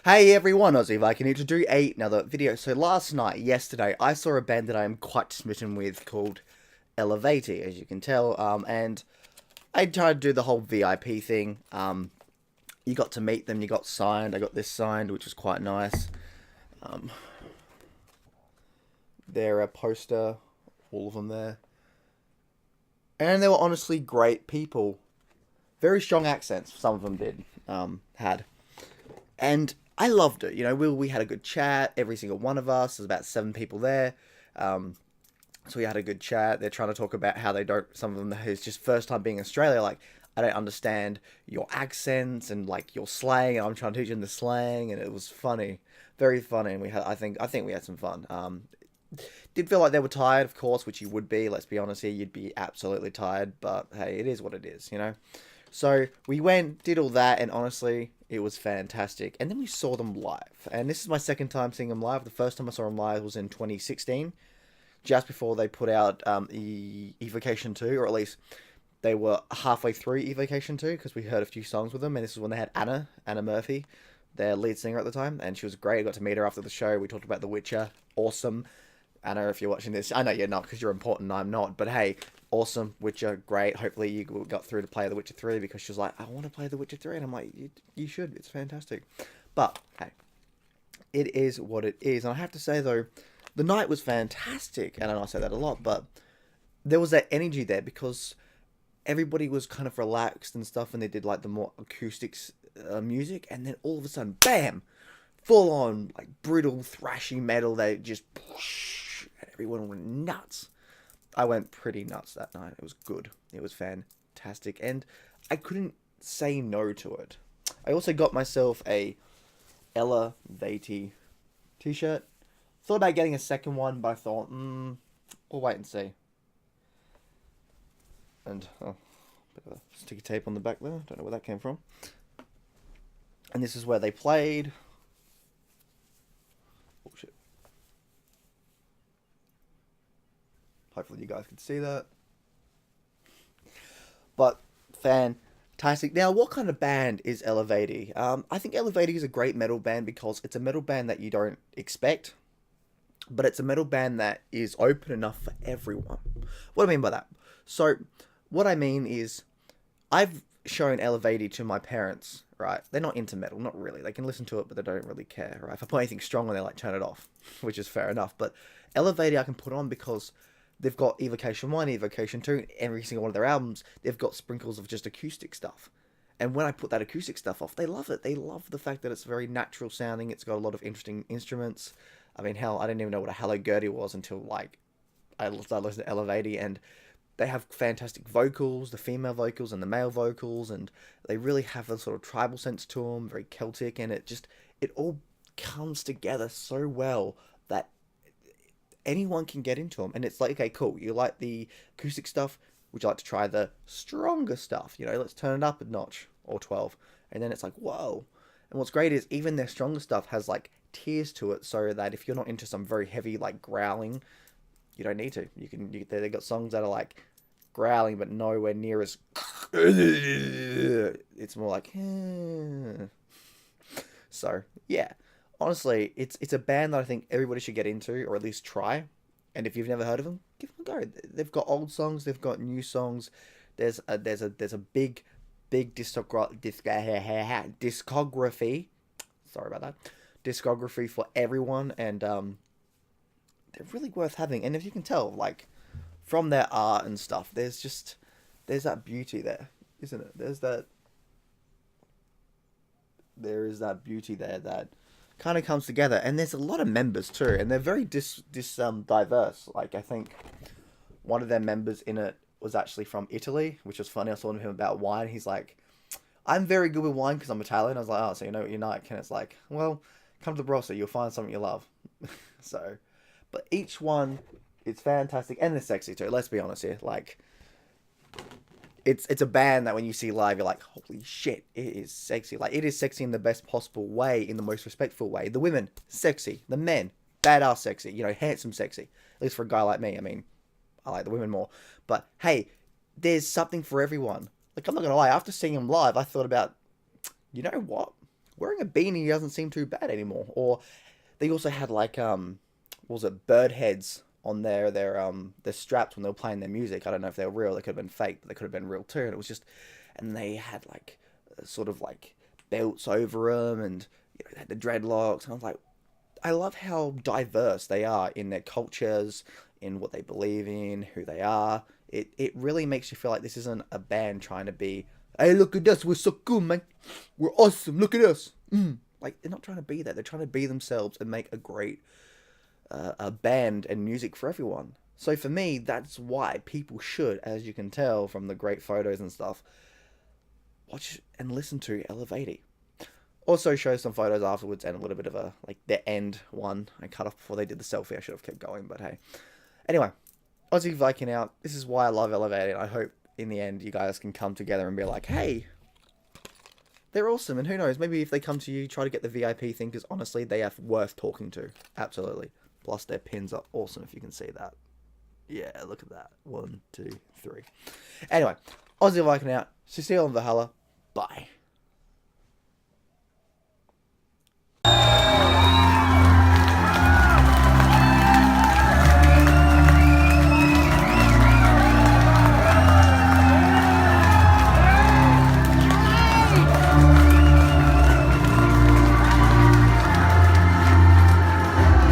Hey everyone, Aussie Viking here to do another video. So yesterday, I saw a band that I am quite smitten with called Eluveitie, as you can tell, and I tried to do the whole VIP thing. You got to meet them, you got signed, I got this signed, which was quite nice. Um, they're a poster, all of them there. And they were honestly great people. Very strong accents, some of them had. And I loved it. We had a good chat. Every single one of us. There's about 7 people there. Um, so we had a good chat. They're trying to talk about how they don't. Some of them is just first time being in Australia. Like, I don't understand your accents and like your slang. And I'm trying to teach them the slang, and it was funny, very funny. And we had. I think we had some fun. Did feel like they were tired, of course, which you would be. Let's be honest here. You'd be absolutely tired, but hey, it is what it is. So we went, did all that, and honestly, it was fantastic. And then we saw them live. And this is my second time seeing them live. The first time I saw them live was in 2016, just before they put out Evocation 2, or at least they were halfway through Evocation 2, because we heard a few songs with them. And this is when they had Anna Murphy, their lead singer at the time. And she was great. I got to meet her after the show. We talked about The Witcher. Awesome. Anna, if you're watching this, I know you're not because you're important. I'm not. But hey, awesome. Witcher, great. Hopefully you got through to play The Witcher 3 because she was like, I want to play The Witcher 3. And I'm like, you should. It's fantastic. But hey, it is what it is. And I have to say, though, the night was fantastic. And I know I say that a lot, but there was that energy there because everybody was kind of relaxed and stuff. And they did like the more acoustics music. And then all of a sudden, bam! Full on, like, brutal, thrashy metal. They just... and everyone went nuts. I went pretty nuts that night. It was good. It was fantastic. And I couldn't say no to it. I also got myself a Eluveitie t-shirt. Thought about getting a second one, but I thought, we'll wait and see. And, bit of a sticky tape on the back there. Don't know where that came from. And this is where they played. Oh, shit. Hopefully you guys can see that. But fantastic. Now, what kind of band is Eluveitie? I think Eluveitie is a great metal band because it's a metal band that you don't expect, but it's a metal band that is open enough for everyone. What do I mean by that? So, what I mean is, I've shown Eluveitie to my parents, right? They're not into metal, not really. They can listen to it, but they don't really care, right? If I put anything strong on, they like turn it off, which is fair enough. But Eluveitie I can put on because they've got Evocation 1, Evocation 2, every single one of their albums, they've got sprinkles of just acoustic stuff. And when I put that acoustic stuff off, they love it. They love the fact that it's very natural sounding. It's got a lot of interesting instruments. I mean, hell, I didn't even know what a Hello Gertie was until, like, I started listening to Eluveitie, and they have fantastic vocals, the female vocals and the male vocals, and they really have a sort of tribal sense to them, very Celtic, and it all comes together so well that anyone can get into them. And it's like, okay, cool, you like the acoustic stuff, would you like to try the stronger stuff? Let's turn it up a notch or 12. And then it's like, whoa. And what's great is even their stronger stuff has like tears to it, so that if you're not into some very heavy like growling, you don't need to. They got songs that are like growling but nowhere near as it's more like so yeah, honestly, it's a band that I think everybody should get into, or at least try. And if you've never heard of them, give them a go. They've got old songs, they've got new songs. There's a big discography. Sorry about that. Discography for everyone, and they're really worth having. And if you can tell, like from their art and stuff, there's that beauty there, isn't it? There is that beauty there that kind of comes together, and there's a lot of members too, and they're very diverse. Like, I think one of their members in it was actually from Italy, which was funny. I was talking to him about wine. He's like, I'm very good with wine because I'm Italian. I was like, oh, so you know what you like? And it's like, well, come to the Barossa, you'll find something you love. So, but each one, it's fantastic, and they're sexy too. Let's be honest here. Like, it's a band that when you see live, you're like, holy shit, it is sexy. Like, it is sexy in the best possible way, in the most respectful way. The women, sexy. The men, badass sexy. Handsome sexy. At least for a guy like me. I mean, I like the women more. But hey, there's something for everyone. Like, I'm not gonna lie, after seeing them live, I thought about, you know what? wearing a beanie doesn't seem too bad anymore. Or they also had like what was it, bird heads on their straps when they were playing their music. I don't know if they were real. They could have been fake, but they could have been real too. And it was just, and they had like sort of like belts over them, and they had the dreadlocks. And I was like, I love how diverse they are in their cultures, in what they believe in, who they are. It really makes you feel like this isn't a band trying to be, hey, look at us, we're so cool, man. We're awesome, look at us. Like, they're not trying to be that. They're trying to be themselves and make a great a band and music for everyone. So for me, that's why people should, as you can tell from the great photos and stuff, watch and listen to Eluveitie. Also show some photos afterwards and a little bit of a, like, the end one. I cut off before they did the selfie. I should have kept going, but hey. Anyway, Aussie Viking out. This is why I love Eluveitie. I hope in the end you guys can come together and be like, hey, they're awesome. And who knows, maybe if they come to you, try to get the VIP thing, because honestly, they are worth talking to. Absolutely. Plus, their pins are awesome, if you can see that. Yeah, look at that. 1, 2, 3. Anyway, Aussie Viking out. See you on Valhalla. Bye.